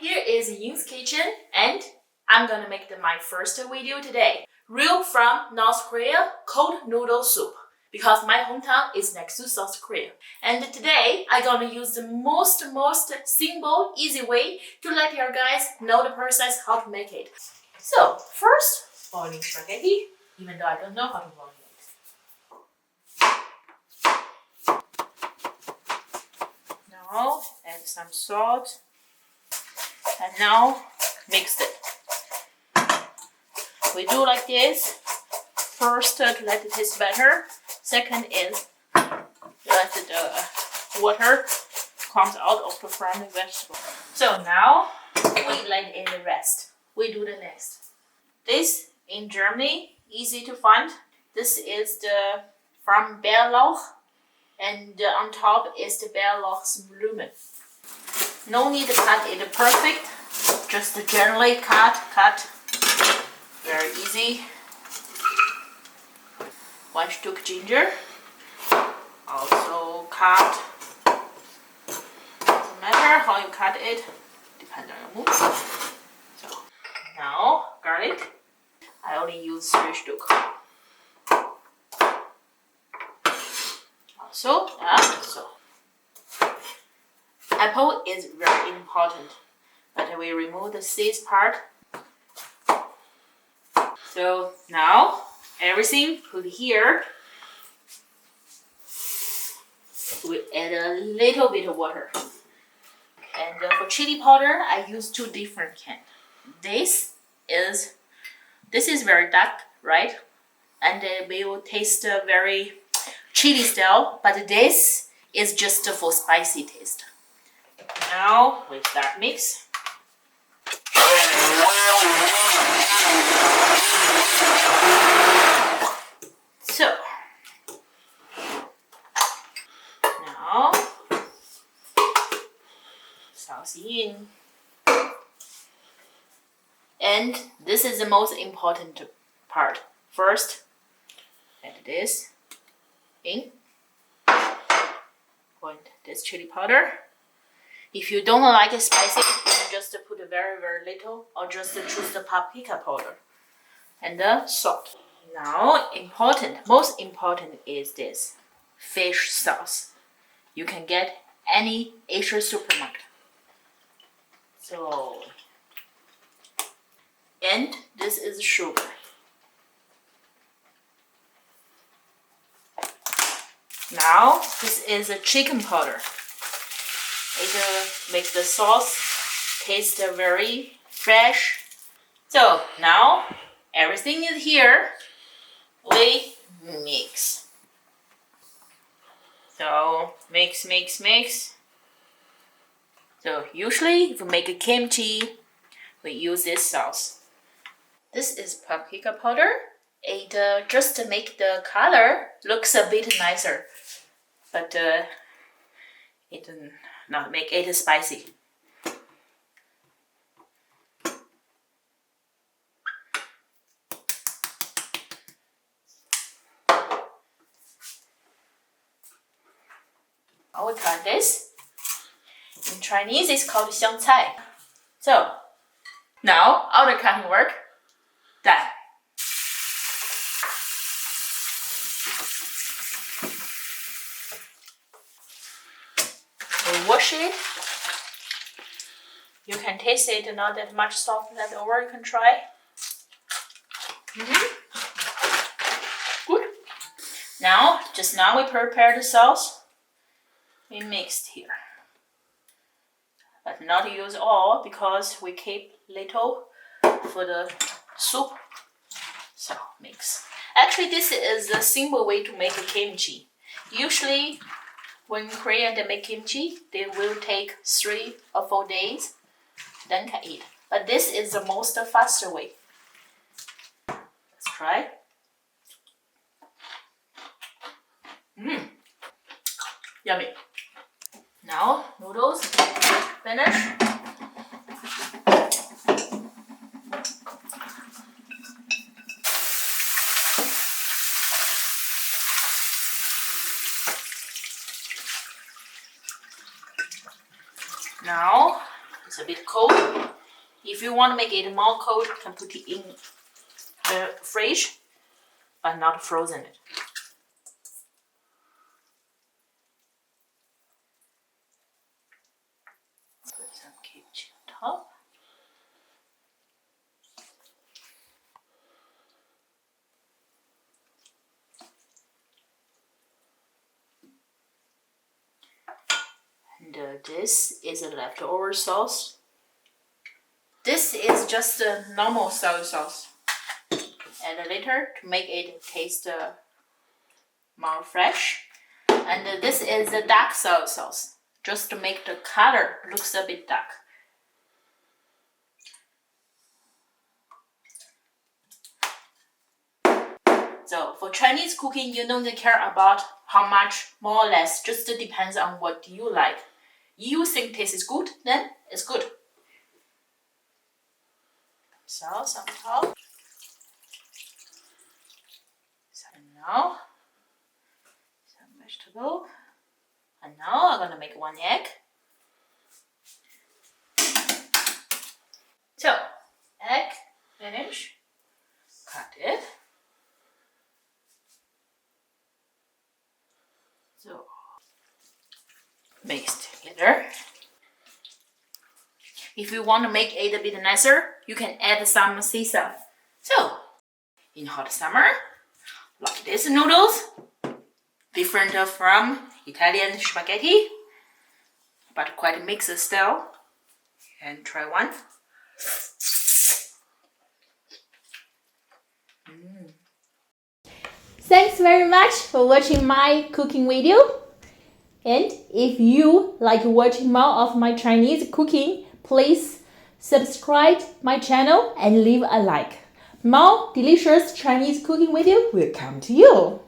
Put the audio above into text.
here is Ying's kitchen and I'm gonna make my first video today. Real from North Korea cold noodle soup because my hometown is next to South Korea. And today I'm gonna use the most simple, easy way to let you guys know the process how to make it. So first, boiling spaghetti, even though I don't know how to boil it. Now add some salt and now mix it. We do like this. First, to let it taste better. Second is let the water comes out of the frying vegetable. So now we let it rest. We do the next. This in Germany, easy to find. This is the from Bärlauch, and on top is the Bärlauchsblumen. No need to cut it perfect. Just gently cut. Very easy. 1 stick ginger. Also cut. Doesn't matter how you cut it. Depends on your mood. So now garlic. I only use 3 stick. Also so apple is very important, but we remove the seeds part. So now everything put here. We add a little bit of water. And for chili powder, I use 2 different cans. This is very dark, right? And it will taste very chili style, but this is just for spicy taste. Now we start mix. So now sauce in, and this is the most important part. First, add this in. Put this chili powder. If you don't like it spicy, you can just put very little, or just choose the paprika powder and the salt. Now, most important is this fish sauce. You can get any Asian supermarket. So, and this is sugar. Now, this is a chicken powder. It makes the sauce taste very fresh. So now everything is here. We mix. So mix. So usually if we make a kimchi, we use this sauce. This is paprika powder. It just to make the color looks a bit nicer, but it not make it spicy. I will cut this. In Chinese, it's called 香菜. So now all the cutting work done. We wash it. You can taste it, not that much salt left over. You can try. Good. Now, just now we prepare the sauce. We mixed here, but not use all because we keep little for the soup. So mix. Actually, this is a simple way to make a kimchi. Usually, when Korean they make kimchi, they will take 3 or 4 days, then can eat. But this is the most faster way. Let's try. Yummy. Now noodles finish. Now It's a bit cold. If you want to make it more cold, you can put it in the fridge, but not frozen it. Put some cabbage on top. And this is a leftover sauce. This is just a normal soy sauce. Add later to make it taste more fresh. And this is the dark soy sauce, just to make the color looks a bit dark. So for Chinese cooking, you don't care about how much, more or less, just depends on what you like. You think tastes good, then it's good. Sauce on top. So now, some vegetable. And now I'm gonna make 1 egg. So, egg, finish. Cut it. So, mix together. If you want to make it a bit nicer, you can add some sesame. So, in hot summer, like these noodles, different from Italian spaghetti, but quite mixed style. And try one. Thanks very much for watching my cooking video. And if you like watching more of my Chinese cooking, please subscribe my channel and leave a like. More delicious Chinese cooking video will come to you.